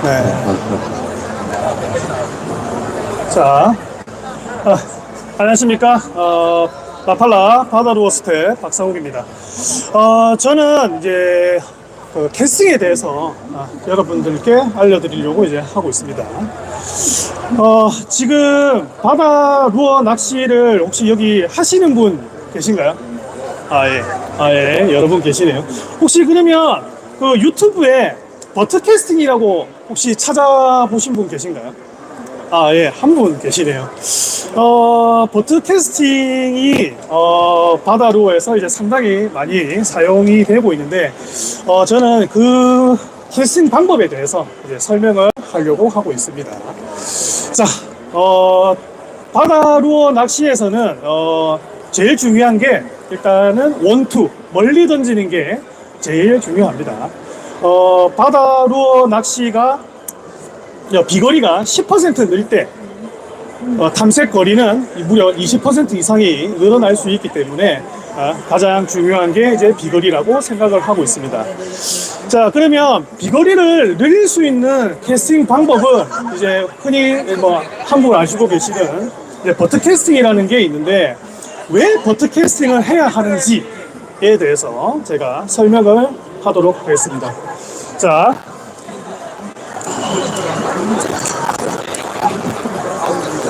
네. 자, 안녕하십니까. 라팔라 바다루어 스텝 박상욱입니다. 저는 이제 그 캐스팅에 대해서 여러분들께 알려드리려고 이제 하고 있습니다. 지금 바다루어 낚시를 혹시 여기 하시는 분 계신가요? 예, 여러분 계시네요. 혹시 그러면 그 유튜브에 버트캐스팅이라고 혹시 찾아보신 분 계신가요? 예, 한 분 계시네요. 버트캐스팅이 바다루어에서 이제 상당히 많이 사용이 되고 있는데, 저는 그 캐스팅 방법에 대해서 이제 설명을 하려고 하고 있습니다. 자, 바다루어 낚시에서는 제일 중요한 게 일단은 원투, 멀리 던지는 게 제일 중요합니다. 바다루어 낚시가 비거리가 10% 늘 때 탐색 거리는 무려 20% 이상이 늘어날 수 있기 때문에 가장 중요한 게 이제 비거리라고 생각을 하고 있습니다. 자, 그러면 비거리를 늘릴 수 있는 캐스팅 방법은 이제 흔히 한 분 아시고 계시는 이제 버트 캐스팅이라는 게 있는데, 왜 버트 캐스팅을 해야 하는지에 대해서 제가 설명을 하도록 하겠습니다.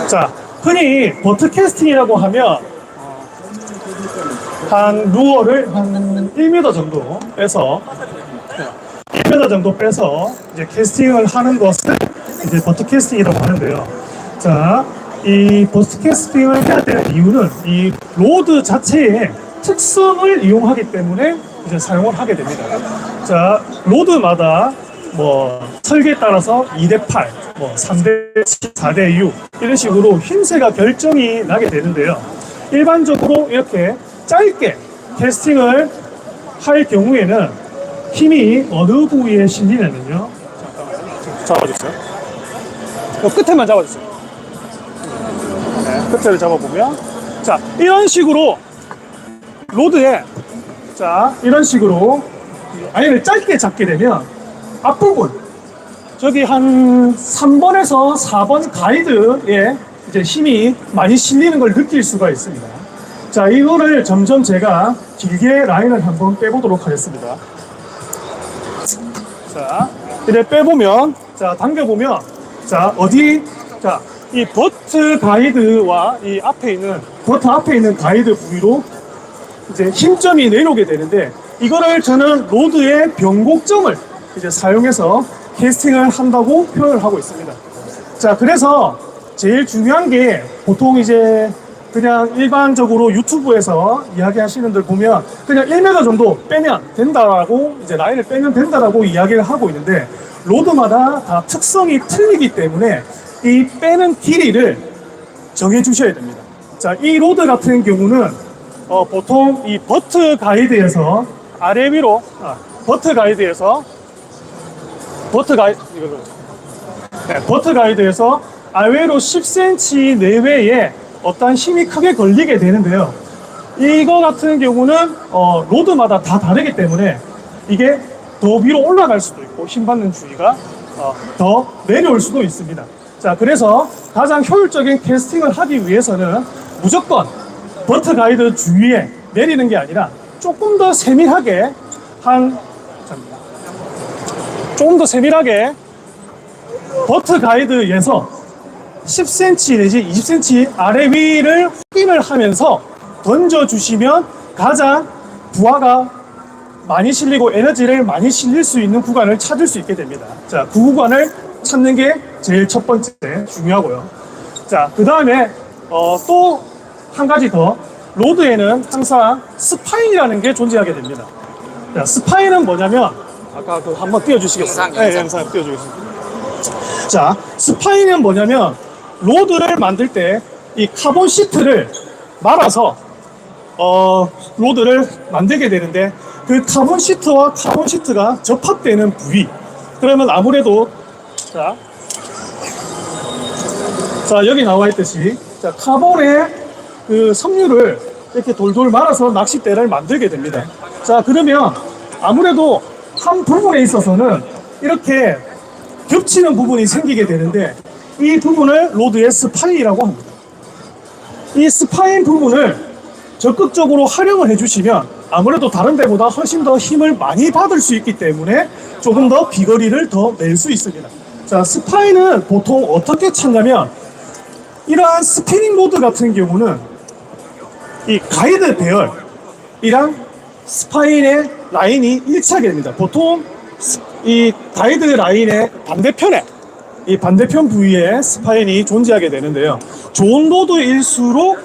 자, 흔히 버트 캐스팅이라고 하면 한 루어를 한 1m 정도 빼서 이제 캐스팅을 하는 것을 이제 버트 캐스팅이라고 하는데요. 자, 이 버트 캐스팅을 해야 되는 이유는 이 로드 자체의 특성을 이용하기 때문에 이제 사용을 하게 됩니다. 자, 로드마다 설계에 따라서 2대8, 3대7, 4대6 이런 식으로 힘새가 결정이 나게 되는데요. 일반적으로 이렇게 짧게 캐스팅을 할 경우에는 힘이 어느 부위에 실리냐면요. 잠깐만요. 잡아주세요. 끝에만 잡아주세요. 네, 끝에를 잡아보면, 자, 이런 식으로 로드에, 자, 이런 식으로 아이를 짧게 잡게 되면 앞부분, 저기 한 3번에서 4번 가이드에 이제 힘이 많이 실리는 걸 느낄 수가 있습니다. 자, 이거를 점점 제가 길게 라인을 한번 빼보도록 하겠습니다. 자, 이래 빼보면, 자, 당겨보면, 자, 자, 이 버트 가이드와 이 앞에 있는, 버트 앞에 있는 가이드 부위로 이제 힘점이 내려오게 되는데, 이거를 저는 로드의 변곡점을 이제 사용해서 캐스팅을 한다고 표현을 하고 있습니다. 자, 그래서 제일 중요한 게 보통 이제 그냥 일반적으로 유튜브에서 이야기하시는 분들 보면 그냥 1m 정도 빼면 된다라고, 이제 라인을 빼면 된다라고 이야기를 하고 있는데, 로드마다 다 특성이 틀리기 때문에 이 빼는 길이를 정해 주셔야 됩니다. 자, 이 로드 같은 경우는 보통 이 버트 가이드에서 아래 위로, 버트 가이드에서 아래로 10cm 내외에 어떤 힘이 크게 걸리게 되는데요. 이거 같은 경우는 로드마다 다 다르기 때문에 이게 더 위로 올라갈 수도 있고 힘 받는 주의가 더 내려올 수도 있습니다. 자, 그래서 가장 효율적인 캐스팅을 하기 위해서는 무조건 버트 가이드 주위에 내리는 게 아니라 조금 더 세밀하게 버트 가이드에서 10cm 내지 20cm 아래 위를 확인을 하면서 던져주시면 가장 부하가 많이 실리고 에너지를 많이 실릴 수 있는 구간을 찾을 수 있게 됩니다. 자, 그 구간을 찾는 게 제일 첫 번째 중요하고요. 자, 그 다음에 또 한 가지 더, 로드에는 항상 스파인이라는 게 존재하게 됩니다. 자, 스파인은 뭐냐면, 아까 한번 띄워주시겠어요? 네, 영상 띄워주겠습니다. 자, 스파인은 뭐냐면, 로드를 만들 때 이 카본 시트를 말아서 로드를 만들게 되는데, 그 카본 시트와 카본 시트가 접합되는 부위, 그러면 아무래도 자 여기 나와 있듯이, 자, 카본의 그 섬유를 이렇게 돌돌 말아서 낚싯대를 만들게 됩니다. 자, 그러면 아무래도 한 부분에 있어서는 이렇게 겹치는 부분이 생기게 되는데 이 부분을 로드의 스파인이라고 합니다. 이 스파인 부분을 적극적으로 활용을 해주시면 아무래도 다른 데보다 훨씬 더 힘을 많이 받을 수 있기 때문에 조금 더 비거리를 더 낼 수 있습니다. 자, 스파인은 보통 어떻게 찾냐면 이러한 스피닝 로드 같은 경우는 이 가이드 배열이랑 스파인의 라인이 일치하게 됩니다. 보통 이 가이드 라인의 반대편에 이 반대편 부위에 스파인이 존재하게 되는데요. 좋은 로드일수록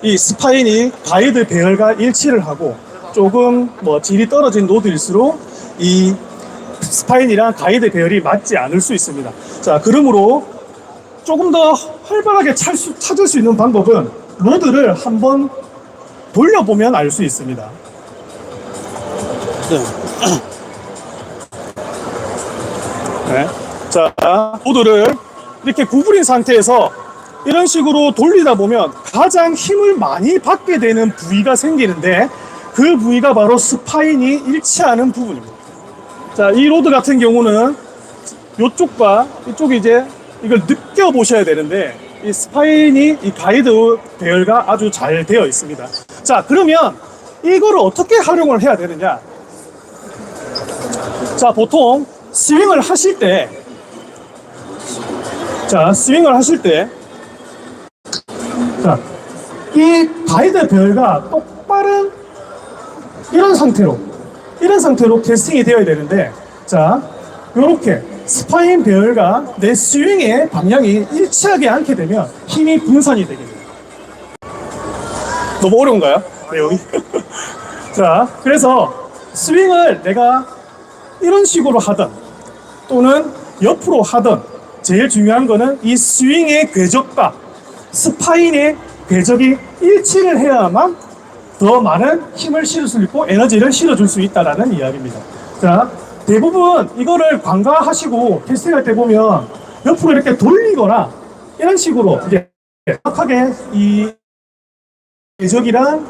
이 스파인이 가이드 배열과 일치를 하고 조금 뭐 질이 떨어진 로드일수록 이 스파인이랑 가이드 배열이 맞지 않을 수 있습니다. 자, 그러므로 조금 더 활발하게 찾을 수 있는 방법은 로드를 한번 돌려보면 알 수 있습니다. 네. 자, 로드를 이렇게 구부린 상태에서 이런 식으로 돌리다 보면 가장 힘을 많이 받게 되는 부위가 생기는데 그 부위가 바로 스파인이 일치하는 부분입니다. 자, 이 로드 같은 경우는 이쪽과 이쪽이 이제 이걸 느껴보셔야 되는데 이 스파인이 이 가이드 배열과 아주 잘 되어 있습니다. 자, 그러면 이거를 어떻게 활용을 해야 되느냐? 자, 보통 스윙을 하실 때 자, 이 가이드 배열과 똑바른 이런 상태로 캐스팅이 되어야 되는데, 자, 요렇게 스파인 배열과 내 스윙의 방향이 일치하지 않게 되면 힘이 분산이 되게 됩니다. 너무 어려운가요? 내용이? 자, 그래서 스윙을 내가 이런 식으로 하든 또는 옆으로 하든 제일 중요한 거는 이 스윙의 궤적과 스파인의 궤적이 일치를 해야만 더 많은 힘을 실을 수 있고 에너지를 실어줄 수 있다는 이야기입니다. 자, 대부분 이거를 관가하시고 캐스팅할 때 보면 옆으로 이렇게 돌리거나 이런 식으로 이제 정확하게 이 궤적이랑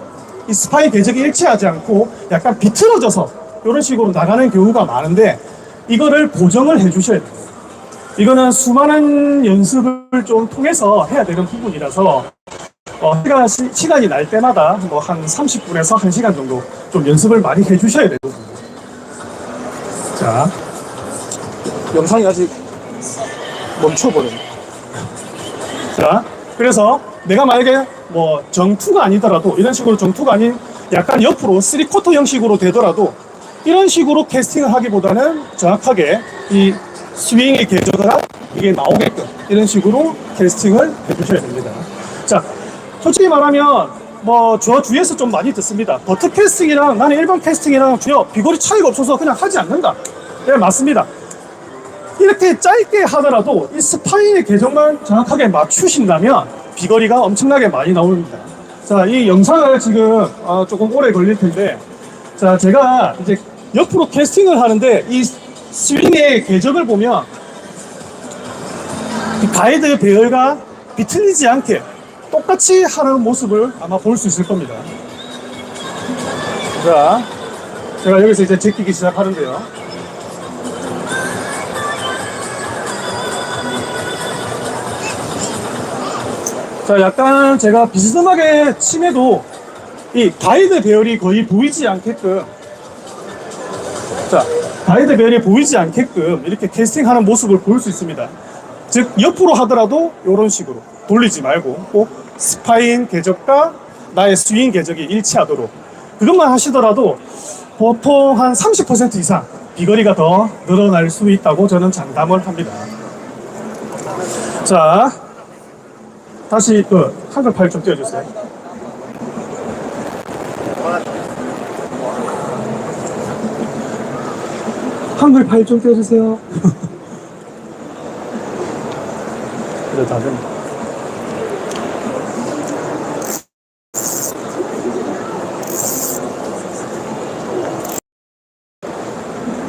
이 스파인 궤적이 일치하지 않고 약간 비틀어져서 이런 식으로 나가는 경우가 많은데 이거를 고정을 해 주셔야 돼요. 이거는 수많은 연습을 좀 통해서 해야 되는 부분이라서 시간이 날 때마다 뭐 한 30분에서 1시간 정도 좀 연습을 많이 해 주셔야 돼요. 자, 영상이 아직 멈춰버려요. 자, 그래서 내가 만약에 뭐 정투가 아니더라도 이런 식으로 정투가 아닌 약간 옆으로 3쿼터 형식으로 되더라도 이런 식으로 캐스팅을 하기보다는 정확하게 이 스윙의 궤적가 이게 나오게끔 이런 식으로 캐스팅을 해주셔야 됩니다. 자, 솔직히 말하면 뭐 저 주위에서 좀 많이 듣습니다. 버트 캐스팅이랑 나는 일반 캐스팅이랑 주요 비거리 차이가 없어서 그냥 하지 않는다. 네, 맞습니다. 이렇게 짧게 하더라도 이 스파인의 궤적만 정확하게 맞추신다면 비거리가 엄청나게 많이 나옵니다. 자, 이 영상을 지금 조금 오래 걸릴 텐데, 자, 제가 이제 옆으로 캐스팅을 하는데 이 스윙의 궤적을 보면 이 가이드 배열과 비틀리지 않게 똑같이 하는 모습을 아마 볼 수 있을 겁니다. 자, 제가 여기서 이제 제끼기 시작하는데요. 자, 약간 제가 비스듬하게 침해도 이 가이드 배열이 거의 보이지 않게끔, 자, 가이드 배열이 보이지 않게끔 이렇게 캐스팅하는 모습을 볼 수 있습니다. 즉, 옆으로 하더라도 이런 식으로 돌리지 말고 꼭 스파인 궤적과 나의 스윙 궤적이 일치하도록 그것만 하시더라도 보통 한 30% 이상 비거리가 더 늘어날 수 있다고 저는 장담을 합니다. 자, 다시 한글 파일 좀 띄워주세요. 한글 파일 좀 띄워주세요. 그래, 다 됩니다.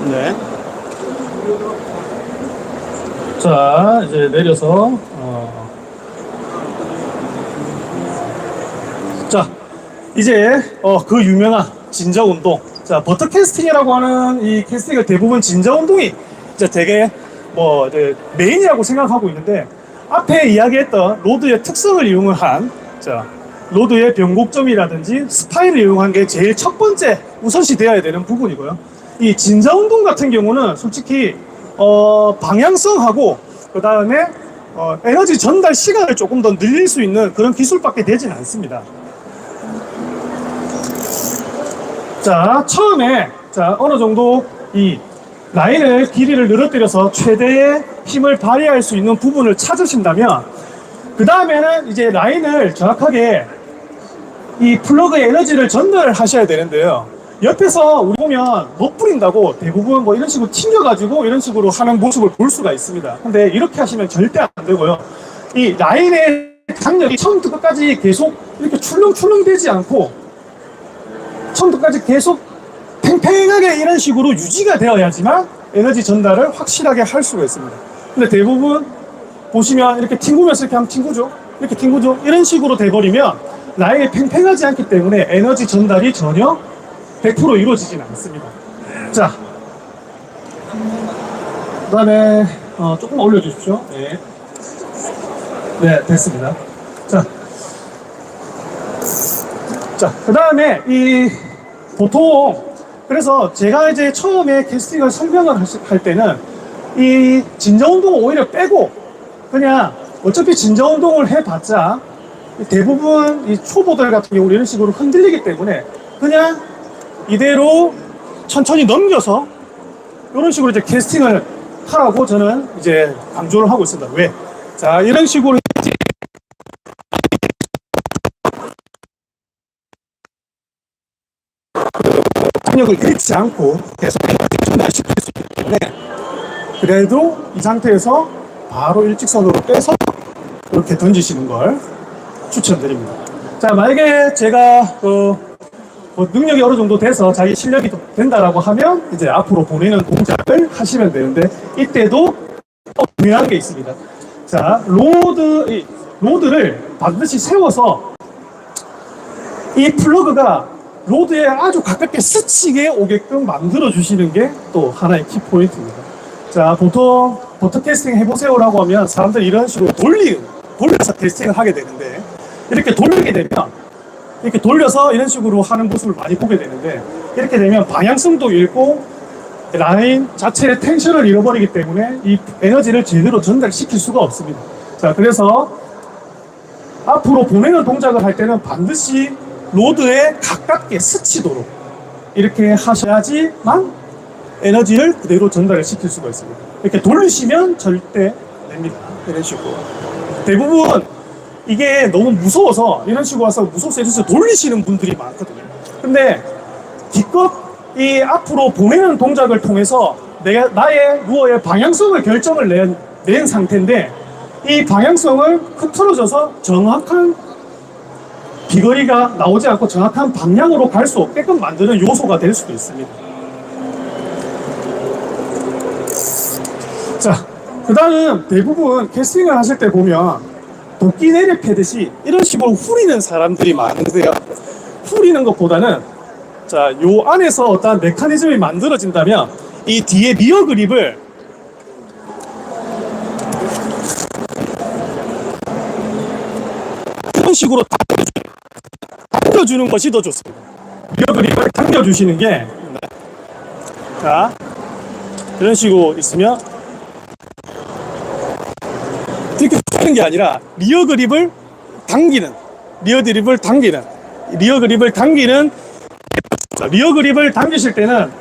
네. 자, 이제 내려서 자, 이제 그 유명한 진저 운동. 자, 버터 캐스팅이라고 하는 이 캐스팅을 대부분 진저 운동이 이제 되게 메인이라고 생각하고 있는데, 앞에 이야기했던 로드의 특성을 이용한 로드의 변곡점이라든지 스파이를 이용한 게 제일 첫 번째 우선시 되어야 되는 부분이고요. 이 진자운동 같은 경우는 솔직히 방향성하고 그 다음에 에너지 전달 시간을 조금 더 늘릴 수 있는 그런 기술밖에 되진 않습니다. 자, 처음에 어느 정도 이 라인을 길이를 늘어뜨려서 최대의 힘을 발휘할 수 있는 부분을 찾으신다면, 그 다음에는 이제 라인을 정확하게 이 플러그의 에너지를 전달을 하셔야 되는데요. 옆에서 우리 보면 못 뿌린다고 대부분 뭐 이런 식으로 튕겨가지고 이런 식으로 하는 모습을 볼 수가 있습니다. 근데 이렇게 하시면 절대 안 되고요. 이 라인의 장력이 처음부터 끝까지 계속 이렇게 출렁출렁 되지 않고 처음부터 끝까지 계속 팽팽하게 이런 식으로 유지가 되어야지만 에너지 전달을 확실하게 할 수가 있습니다. 근데 대부분 보시면 이렇게 튕구면서 이렇게 하면 튕구죠. 이렇게 튕구죠. 이런 식으로 돼버리면 라인이 팽팽하지 않기 때문에 에너지 전달이 전혀 100% 이루어지진 않습니다. 자, 그 다음에 조금 올려주십시오. 네. 네, 됐습니다. 자, 그 다음에 보통 그래서 제가 이제 처음에 캐스팅을 설명을 할 때는 이 진정운동을 오히려 빼고 그냥 어차피 진정운동을 해봤자 대부분 이 초보들 같은 경우 이런 식으로 흔들리기 때문에 그냥 이대로 천천히 넘겨서 이런 식으로 이제 캐스팅을 하라고 저는 이제 강조를 하고 있습니다. 왜? 자, 이런 식으로 압력을 잃지 않고 계속 전달시킬 수 있기 때문에 그래도 이 상태에서 바로 일직선으로 빼서 이렇게 던지시는 걸 추천드립니다. 자, 만약에 제가 능력이 어느 정도 돼서 자기 실력이 된다라고 하면 이제 앞으로 보내는 동작을 하시면 되는데, 이때도 중요한 게 있습니다. 자, 로드를 반드시 세워서 이 플러그가 로드에 아주 가깝게 스치게 오게끔 만들어 주시는 게 또 하나의 키포인트입니다. 자, 보통 버터 캐스팅 해보세요라고 하면 사람들이 이런 식으로 돌려서 캐스팅을 하게 되는데, 이렇게 돌리게 되면 이렇게 돌려서 이런 식으로 하는 모습을 많이 보게 되는데, 이렇게 되면 방향성도 잃고 라인 자체의 텐션을 잃어버리기 때문에 이 에너지를 제대로 전달시킬 수가 없습니다. 자, 그래서 앞으로 보내는 동작을 할 때는 반드시 로드에 가깝게 스치도록 이렇게 하셔야지만 에너지를 그대로 전달을 시킬 수가 있습니다. 이렇게 돌리시면 절대 됩니다. 이런 식으로. 대부분 이게 너무 무서워서 이런 식으로 와서 무서워서 이런 식으로 돌리시는 분들이 많거든요. 근데 기껏 이 앞으로 보내는 동작을 통해서 나의 루어의 방향성을 결정을 낸 상태인데, 이 방향성을 흐트러져서 정확한 비거리가 나오지 않고 정확한 방향으로 갈 수 없게끔 만드는 요소가 될 수도 있습니다. 자, 그 다음 대부분 캐스팅을 하실 때 보면 도끼 내리 패듯이 이런 식으로 후리는 사람들이 많은데요. 후리는 것보다는 자, 요 안에서 어떤 메커니즘이 만들어진다면 이 뒤에 리어 그립을 이런 식으로 당겨주는 것이 더 좋습니다. 리어 그립을 당겨주시는 게, 자, 이런 식으로 있으면 이렇게 하는 게 아니라 리어 그립을 당기는 리어 그립을 당기실 때는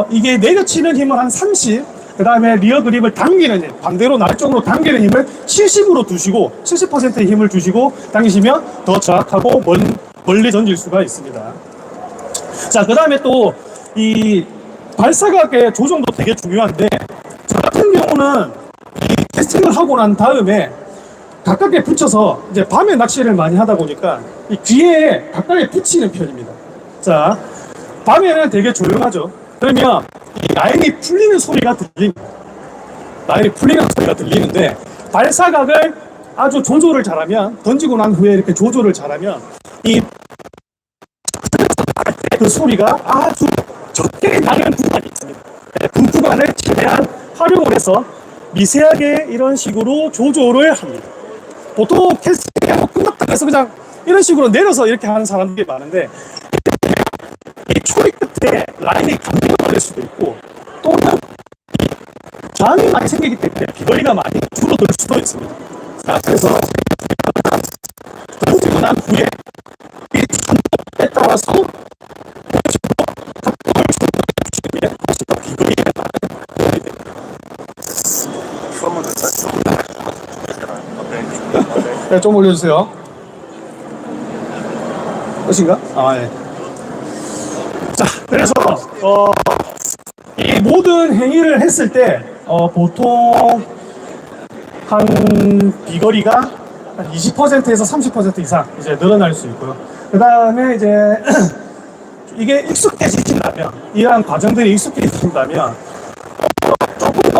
이게 내려치는 힘을 한 30, 그 다음에 리어 그립을 당기는 힘, 반대로 날 쪽으로 당기는 힘을 70으로 두시고 70%의 힘을 주시고 당기시면 더 정확하고 멀리 던질 수가 있습니다. 자, 그 다음에 또 이 발사각의 조정도 되게 중요한데, 저 같은 경우는 이 캐스팅을 하고 난 다음에 가깝게 붙여서 이제 밤에 낚시를 많이 하다 보니까 이 귀에 가까이 붙이는 편입니다. 자, 밤에는 되게 조용하죠. 그러면 이 라인이 풀리는 소리가 들리는데, 발사각을 아주 조절을 잘하면, 던지고 난 후에 이렇게 조절을 잘하면 이 그 소리가 아주 적게 나는 구간이 있습니다. 그 구간을 최대한 활용을 해서 미세하게 이런 식으로 조절을 합니다. 보통 캐스팅이 뭐 끝났다 해서 그냥 이런 식으로 내려서 이렇게 하는 사람들이 많은데, 이 초리 끝에 라인이 경계가 될 수도 있고, 또는 저항이 많이 생기기 때문에 비거리가 많이 줄어들 수도 있습니다. 자, 그래서 던지고 난 후에 이 선도에 따라서 각도를 조절해주시면 다시 더 비거리가 많이 됩니다. 네, 좀 올려주세요. 끝인가? 아, 예. 자, 그래서 이 모든 행위를 했을 때 보통 한 비거리가 한 20%에서 30% 이상 이제 늘어날 수 있고요. 그 다음에 이제 이게 익숙해지신다면, 이러한 과정들이 익숙해지신다면 조금 더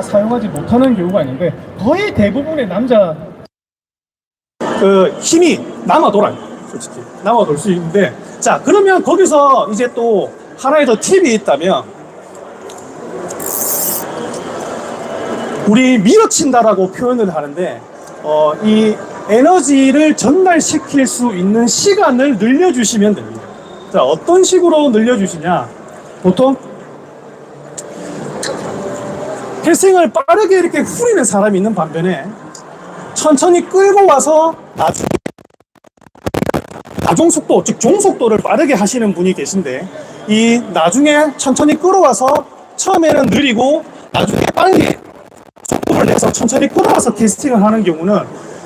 사용하지 못하는 경우가 있는데, 거의 대부분의 남자 힘이 남아 돌아요. 솔직히 남아 돌 수 있는데, 자, 그러면 거기서 이제 또 하나의 더 팁이 있다면, 우리 밀어친다라고 표현을 하는데, 이 에너지를 전달시킬 수 있는 시간을 늘려주시면 됩니다. 자, 어떤 식으로 늘려주시냐? 보통 회생을 빠르게 이렇게 후리는 사람이 있는 반면에, 천천히 끌고 와서 나중 속도, 즉 종속도를 빠르게 하시는 분이 계신데, 이 나중에 천천히 끌어와서 처음에는 느리고 나중에 빨리 속도를 내서 천천히 끌어와서 캐스팅을 하는 경우는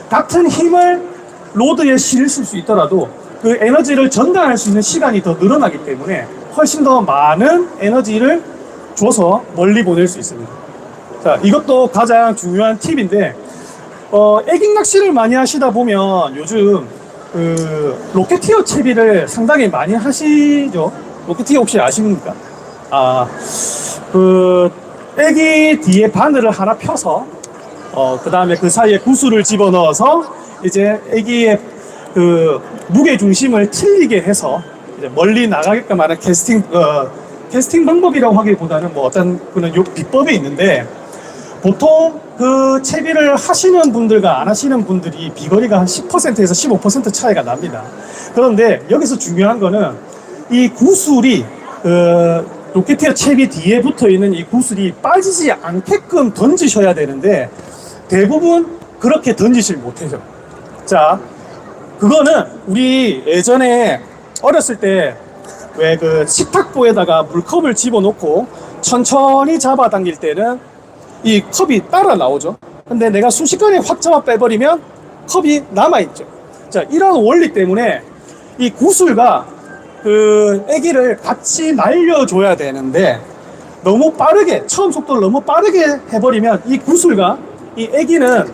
같은 힘을 로드에 실을 수 있더라도 그 에너지를 전달할 수 있는 시간이 더 늘어나기 때문에 훨씬 더 많은 에너지를 줘서 멀리 보낼 수 있습니다. 자, 이것도 가장 중요한 팁인데, 애깅 낚시를 많이 하시다 보면 요즘 로켓티어 채비를 상당히 많이 하시죠. 로켓티어 혹시 아십니까? 애기 뒤에 바늘을 하나 펴서 그 다음에 그 사이에 구슬을 집어넣어서 이제 애기의 그 무게 중심을 틀리게 해서 이제 멀리 나가게끔 하는 캐스팅 방법이라고 하기보다는 뭐 어떤 그런 비법이 있는데, 보통 그 채비를 하시는 분들과 안 하시는 분들이 비거리가 한 10%에서 15% 차이가 납니다. 그런데 여기서 중요한 거는 이 구슬이 로켓티어 채비 뒤에 붙어 있는 이 구슬이 빠지지 않게끔 던지셔야 되는데, 대부분 그렇게 던지질 못해요. 자, 그거는 우리 예전에 어렸을 때 왜 그 식탁보에다가 물컵을 집어넣고 천천히 잡아당길 때는 이 컵이 따라 나오죠. 근데 내가 순식간에 확 잡아 빼버리면 컵이 남아있죠. 자, 이런 원리 때문에 이 구슬과 그 애기를 같이 날려줘야 되는데, 너무 빠르게, 처음 속도를 너무 빠르게 해버리면 이 구슬과 이 애기는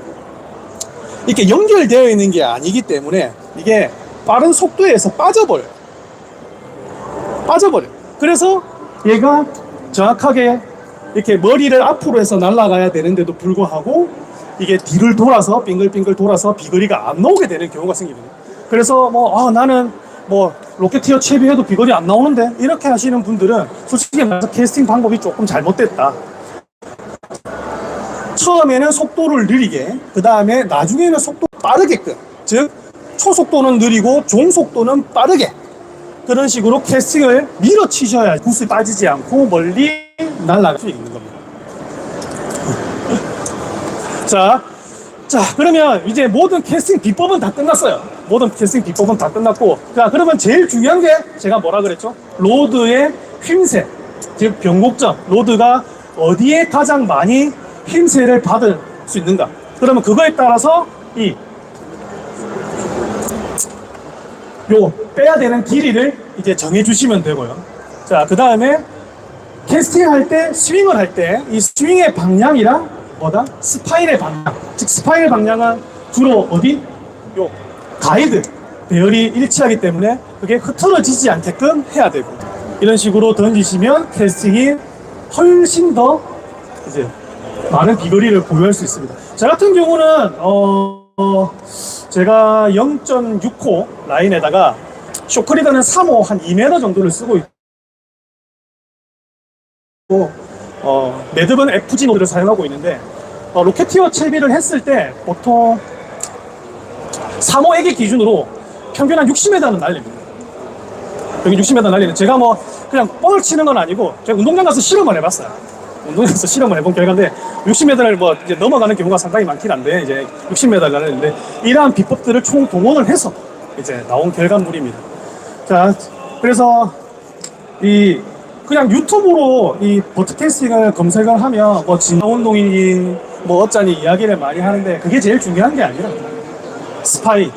이렇게 연결되어 있는 게 아니기 때문에 이게 빠른 속도에서 빠져버려요. 그래서 얘가 정확하게 이렇게 머리를 앞으로 해서 날아가야 되는데도 불구하고 이게 뒤를 돌아서 빙글빙글 돌아서 비거리가 안 나오게 되는 경우가 생깁니다. 그래서 나는 로켓티어 채비해도 비거리 안 나오는데, 이렇게 하시는 분들은 솔직히 말해서 캐스팅 방법이 조금 잘못됐다. 처음에는 속도를 느리게, 그 다음에 나중에는 속도 빠르게끔, 즉 초속도는 느리고 종속도는 빠르게, 그런 식으로 캐스팅을 밀어치셔야 구슬이 빠지지 않고 멀리 날아갈 수 있는 겁니다. 자, 그러면 이제 모든 캐스팅 비법은 다 끝났어요. 자, 그러면 제일 중요한 게 제가 뭐라 그랬죠? 로드의 힘세, 즉 변곡점, 로드가 어디에 가장 많이 힘세를 받을 수 있는가. 그러면 그거에 따라서 요 빼야 되는 길이를 이제 정해 주시면 되고요. 자, 그 다음에 캐스팅 할 때, 스윙을 할 때, 이 스윙의 방향이랑 뭐다? 스파인의 방향. 즉, 스파인의 방향은 주로 어디? 요, 가이드. 배열이 일치하기 때문에 그게 흐트러지지 않게끔 해야 되고. 이런 식으로 던지시면 캐스팅이 훨씬 더 이제 많은 비거리를 보유할 수 있습니다. 저 같은 경우는, 제가 0.6호 라인에다가 쇼크리더는 3호 한 2m 정도를 쓰고 있고, 매듭은 FG 노드를 사용하고 있는데, 로켓티어 채비를 했을 때 보통 3호 액기 기준으로 평균 한 60m는 날립니다. 여기 60m 날리는, 제가 뭐 그냥 뻥을 치는 건 아니고 제가 운동장 가서 실험을 해봤어요. 운동장에서 실험을 해본 결과인데 60m를 뭐 이제 넘어가는 경우가 상당히 많긴 한데 이제 60m를 날리는데 이러한 비법들을 총 동원을 해서 이제 나온 결과물입니다. 자, 그래서 이 그냥 유튜브로 이 버트캐스팅을 검색을 하면 뭐 진화운동이니 뭐 어쩌니 이야기를 많이 하는데 그게 제일 중요한 게 아니라 스파이,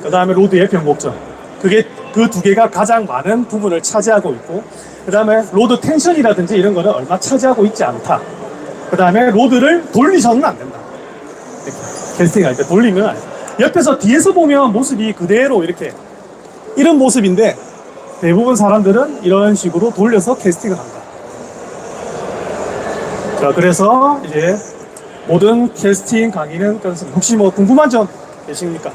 그 다음에 로드의 변곡점, 그게 그 두 개가 가장 많은 부분을 차지하고 있고, 그 다음에 로드 텐션이라든지 이런 거는 얼마 차지하고 있지 않다. 그 다음에 로드를 돌리셔는 안 된다. 캐스팅 할 때 돌리면 안 돼. 옆에서 뒤에서 보면 모습이 그대로 이렇게 이런 모습인데 대부분 사람들은 이런 식으로 돌려서 캐스팅을 한다. 자, 그래서 이제 모든 캐스팅 강의는 끝났습니다. 혹시 뭐 궁금한 점 계십니까?